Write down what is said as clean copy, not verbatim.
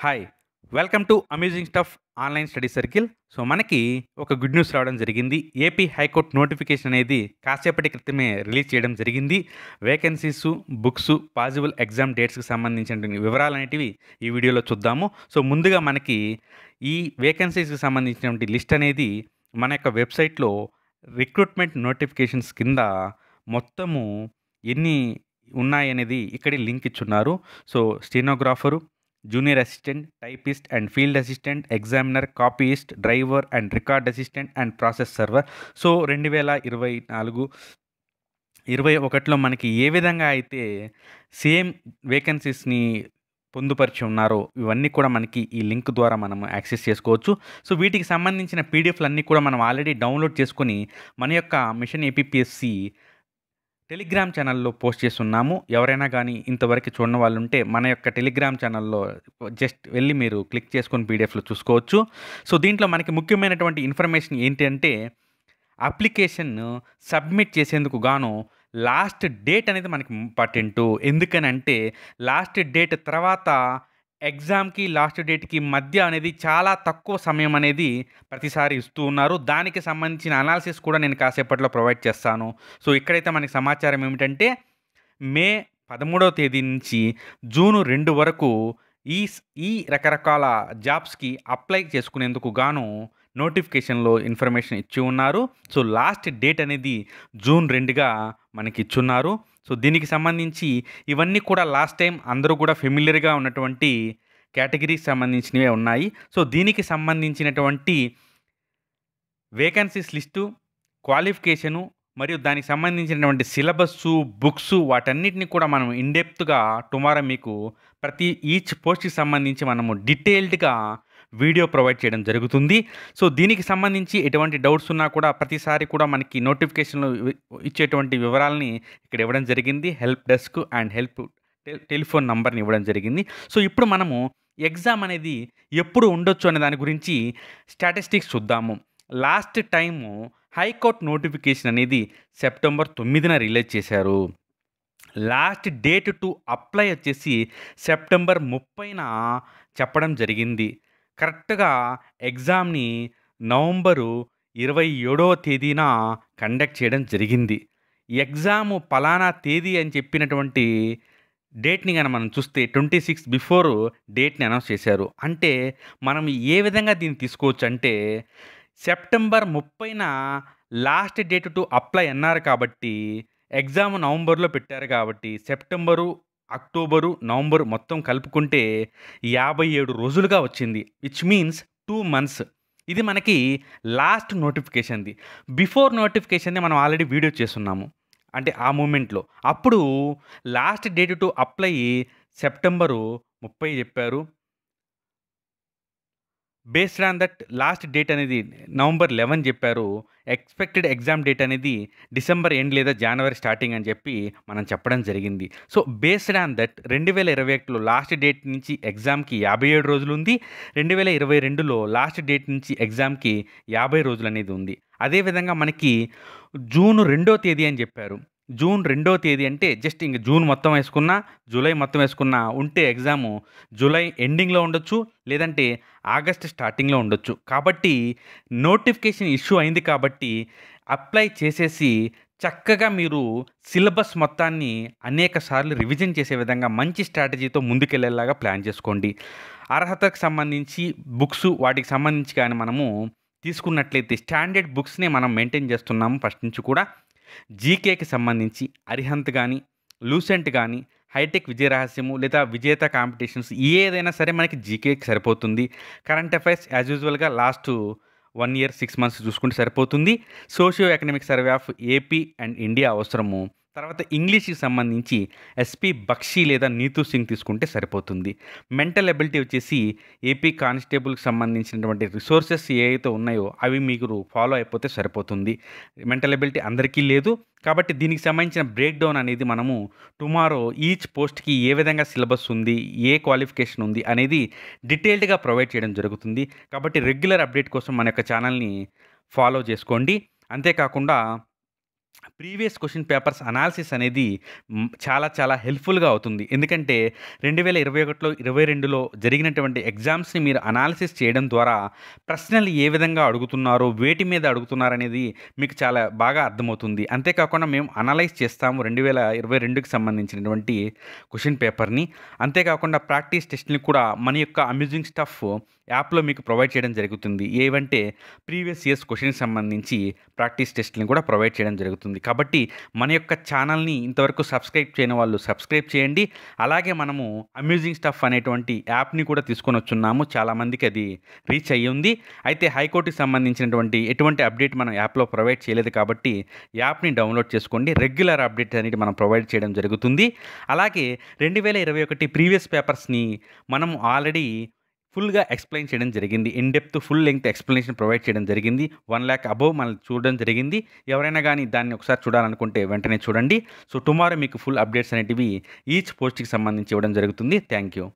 Hi! Welcome to amazing stuff online study circle. So, మనకి ఒక good news రావడం జరిగింది. ఏపీ హైకోర్ట్ నోటిఫికేషన్ అనేది కాసేపటి క్రితమే రిలీజ్ చేయడం జరిగింది. వేకెన్సీసు, బుక్సు, పాజిబుల్ ఎగ్జామ్ డేట్స్‌కి సంబంధించినటువంటి వివరాలనేటివి ఈ వీడియోలో చూద్దాము. సో, ముందుగా మనకి ఈ వేకెన్సీస్‌కి సంబంధించినటువంటి లిస్ట్ అనేది మన యొక్క వెబ్‌సైట్‌లో రిక్రూట్‌మెంట్ నోటిఫికేషన్స్ కింద మొత్తము ఎన్ని ఉన్నాయనేది ఇక్కడే లింక్ ఇచ్చున్నారు. So, stenographer, junior assistant, typist and field assistant, examiner, copyist, driver and record assistant and process server. So, 2024, 21లో మనకి ఏ విధంగా అయితే సేమ్ వేకెన్సీస్‌ని పొందుపరిచి ఉన్నారో, ఇవన్నీ కూడా మనకి ఈ లింక్ ద్వారా మనం యాక్సెస్ చేసుకోవచ్చు. సో, వీటికి సంబంధించిన పీడిఎఫ్‌లన్నీ కూడా మనం ఆల్రెడీ డౌన్‌లోడ్ చేసుకొని, మన యొక్క మిషన్ ఏపీపీఎస్‌సి టెలిగ్రామ్ ఛానల్‌లో పోస్ట్ చేసున్నాము. ఎవరైనా గానీ ఇంతవరకు చూడని వాళ్ళుంటే మన యొక్క టెలిగ్రామ్ ఛానల్‌లో జస్ట్ వెళ్లి మీరు క్లిక్ చేసుకొని పీడిఎఫ్‌లో చూసుకోవచ్చు. సో, దీంట్లో మనకి ముఖ్యమైనటువంటి ఇన్ఫర్మేషన్ ఏంటి అంటే, అప్లికేషన్ సబ్మిట్ చేసేందుకు గాను లాస్ట్ డేట్ అనేది మనకి ఇంపార్టెంటు. ఎందుకనంటే, లాస్ట్ డేట్ తర్వాత ఎగ్జామ్‌కి, లాస్ట్ డేట్‌కి మధ్య అనేది చాలా తక్కువ సమయం అనేది ప్రతిసారి ఇస్తూ ఉన్నారు. దానికి సంబంధించిన అనాలిసిస్ కూడా నేను కాసేపట్లో ప్రొవైడ్ చేస్తాను. సో, ఇక్కడైతే మనకి సమాచారం ఏమిటంటే, మే 13వ తేదీ నుంచి జూన్ 2 వరకు ఈ రకరకాల జాబ్స్‌కి అప్లై చేసుకునేందుకు గాను నోటిఫికేషన్‌లో ఇన్ఫర్మేషన్ ఇచ్చి ఉన్నారు. సో, లాస్ట్ డేట్ అనేది జూన్ 2గా మనకి ఇచ్చున్నారు. సో, దీనికి సంబంధించి ఇవన్నీ కూడా లాస్ట్ టైం అందరూ కూడా ఫెమిలియర్‌గా ఉన్నటువంటి కేటగిరీకి సంబంధించినవే ఉన్నాయి. సో, దీనికి సంబంధించినటువంటి వేకెన్సీస్ లిస్టు, క్వాలిఫికేషను మరియు దానికి సంబంధించినటువంటి సిలబస్సు, బుక్సు వాటన్నిటిని కూడా మనం ఇన్ డెప్త్‌గా టుమారో మీకు ప్రతి ఈచ్ పోస్ట్‌కి సంబంధించి మనము డీటెయిల్డ్‌గా వీడియో ప్రొవైడ్ చేయడం జరుగుతుంది. సో, దీనికి సంబంధించి ఎటువంటి డౌట్స్ ఉన్నా కూడా ప్రతిసారి కూడా మనకి నోటిఫికేషన్‌లో ఇచ్చేటువంటి వివరాలని ఇక్కడ ఇవ్వడం జరిగింది. హెల్ప్ డెస్క్ అండ్ టెలిఫోన్ నంబర్‌ని ఇవ్వడం జరిగింది. సో, ఇప్పుడు మనము ఎగ్జామ్ అనేది ఎప్పుడు ఉండొచ్చు అనే దాని గురించి స్టాటిస్టిక్స్ చూద్దాము. లాస్ట్ టైము హైకోర్ట్ నోటిఫికేషన్ అనేది సెప్టెంబర్ 9న రిలీజ్ చేశారు. లాస్ట్ డేట్ టు అప్లై వచ్చేసి సెప్టెంబర్ 30న చెప్పడం జరిగింది. కరెక్ట్‌గా ఎగ్జామ్‌ని నవంబరు 27వ తేదీన కండక్ట్ చేయడం జరిగింది. ఎగ్జాము పలానా తేదీ అని చెప్పినటువంటి డేట్‌ని గాని మనం చూస్తే 26 బిఫోర్ డేట్‌ని అనౌన్స్ చేశారు. అంటే మనం ఏ విధంగా దీన్ని తీసుకోవచ్చంటే, సెప్టెంబర్ 30న లాస్ట్ డేట్ టు అప్లై అన్నారు కాబట్టి, ఎగ్జామ్ నవంబర్‌లో పెట్టారు కాబట్టి, సెప్టెంబరు, అక్టోబరు, నవంబరు మొత్తం కలుపుకుంటే 57 రోజులుగా వచ్చింది. Which means 2 months. ఇది మనకి లాస్ట్ నోటిఫికేషన్‌ది. బిఫోర్ నోటిఫికేషన్‌ది మనం ఆల్రెడీ వీడియో చేసున్నాము. అంటే ఆ మూమెంట్‌లో. అప్పుడు last date to apply September 30 చెప్పారు. Based on that last date అనేది నవంబర్ 11 చెప్పారు. ఎక్స్‌పెక్టెడ్ ఎగ్జామ్ డేట్ అనేది డిసెంబర్ ఎండ్ లేదా జనవరి స్టార్టింగ్ అని చెప్పి మనం చెప్పడం జరిగింది. సో, బేస్డ్ ఆన్ దట్ 2021లో లాస్ట్ డేట్ నుంచి ఎగ్జామ్‌కి 57 రోజులుంది. 2022లో లాస్ట్ డేట్ నుంచి ఎగ్జామ్‌కి 50 రోజులనేది ఉంది. అదేవిధంగా మనకి జూన్ 2వ తేదీ అని చెప్పారు. జూన్ 2వ తేదీ అంటే జస్ట్ ఇంక జూన్ మొత్తం వేసుకున్నా, జూలై మొత్తం వేసుకున్నా ఉంటే ఎగ్జాము జూలై ఎండింగ్‌లో ఉండొచ్చు. లేదంటే ఆగస్ట్ స్టార్టింగ్‌లో ఉండొచ్చు. కాబట్టి నోటిఫికేషన్ ఇష్యూ అయింది కాబట్టి అప్లై చేసేసి చక్కగా మీరు సిలబస్ మొత్తాన్ని అనేక సార్లు రివిజన్ చేసే విధంగా మంచి స్ట్రాటజీతో ముందుకెళ్ళేలాగా ప్లాన్ చేసుకోండి. అర్హతకు సంబంధించి బుక్స్ వాటికి సంబంధించి కానీ మనము తీసుకున్నట్లయితే స్టాండర్డ్ బుక్స్‌నే మనం మెయింటైన్ చేస్తున్నాము ఫస్ట్ నుంచి కూడా. జీకేకి సంబంధించి అరిహంత్ గానీ, లూసెంట్ గానీ, హైటెక్ విజయరహస్యము లేదా విజేత కాంపిటీషన్స్ ఏదైనా సరే మనకి జీకేకి సరిపోతుంది. కరెంట్ అఫైర్స్ యాజ్ యూజువల్‌గా లాస్ట్ 1 ఇయర్ 6 మంత్స్ చూసుకుంటే సరిపోతుంది. Socio economic survey of AP and India అవసరము. తర్వాత ఇంగ్లీష్‌కి సంబంధించి ఎస్‌పీ బక్షి లేదా నీతూ సింగ్ తీసుకుంటే సరిపోతుంది. మెంటల్ ఎబిలిటీ వచ్చేసి ఏపీ కానిస్టేబుల్‌కి సంబంధించినటువంటి రిసోర్సెస్ ఏవైతే ఉన్నాయో అవి మీరు ఫాలో అయిపోతే సరిపోతుంది. మెంటల్ ఎబిలిటీ అందరికీ లేదు. కాబట్టి దీనికి సంబంధించిన బ్రేక్ డౌన్ అనేది మనము టుమారో ఈచ్ పోస్ట్‌కి ఏ విధంగా సిలబస్ ఉంది, ఏ క్వాలిఫికేషన్ ఉంది అనేది డీటెయిల్డ్‌గా ప్రొవైడ్ చేయడం జరుగుతుంది. కాబట్టి రెగ్యులర్ అప్డేట్ కోసం మన యొక్క ఛానల్‌ని ఫాలో చేసుకోండి. అంతేకాకుండా ప్రీవియస్ క్వెషన్ పేపర్స్ అనాలిసిస్ అనేది చాలా చాలా హెల్ప్‌ఫుల్‌గా అవుతుంది. ఎందుకంటే 2021లో, 22లో జరిగినటువంటి ఎగ్జామ్స్‌ని మీరు అనాలిసిస్ చేయడం ద్వారా ప్రశ్నలు ఏ విధంగా అడుగుతున్నారో, వేటి మీద అడుగుతున్నారనేది మీకు చాలా బాగా అర్థమవుతుంది. అంతేకాకుండా మేము అనలైజ్ చేస్తాము 2022కి సంబంధించినటువంటి క్వెషన్ పేపర్‌ని. అంతేకాకుండా ప్రాక్టీస్ టెస్ట్‌ని కూడా మన యొక్క అమేజింగ్ స్టఫ్ యాప్‌లో మీకు ప్రొవైడ్ చేయడం జరుగుతుంది. ఏవంటే ప్రీవియస్ ఇయర్స్ క్వెషన్‌కి సంబంధించి ప్రాక్టీస్ టెస్ట్‌లని కూడా ప్రొవైడ్ చేయడం జరుగుతుంది. కాబట్టి మన యొక్క ఛానల్‌ని ఇంతవరకు సబ్స్క్రైబ్ చేయని వాళ్ళు సబ్స్క్రైబ్ చేయండి. అలాగే మనము అమ్యూజింగ్ స్టఫ్ అనేటువంటి యాప్‌ని కూడా తీసుకొనొచ్చున్నాము. చాలామందికి అది రీచ్ అయ్యింది. అయితే హైకోర్టుకి సంబంధించినటువంటి ఎటువంటి అప్డేట్ మనం యాప్‌లో ప్రొవైడ్ చేయలేదు కాబట్టి యాప్‌ని డౌన్‌లోడ్ చేసుకోండి. రెగ్యులర్ అప్డేట్ అనేది మనం ప్రొవైడ్ చేయడం జరుగుతుంది. అలాగే 2021 ప్రీవియస్ పేపర్స్‌ని మనం ఆల్రెడీ ఫుల్‌గా ఎక్స్‌ప్లెయిన్ చేయడం జరిగింది. In depth full length explanation provide చేయడం జరిగింది. 1,00,000 అబోవ్ మనం చూడడం జరిగింది. ఎవరైనా గానీ దాన్ని ఒకసారి చూడాలనుకుంటే వెంటనే చూడండి. సో, టుమారో మీకు ఫుల్ అప్డేట్స్ అనేటివి ఈచ్ పోస్ట్‌కి సంబంధించి ఇవ్వడం జరుగుతుంది. Thank you.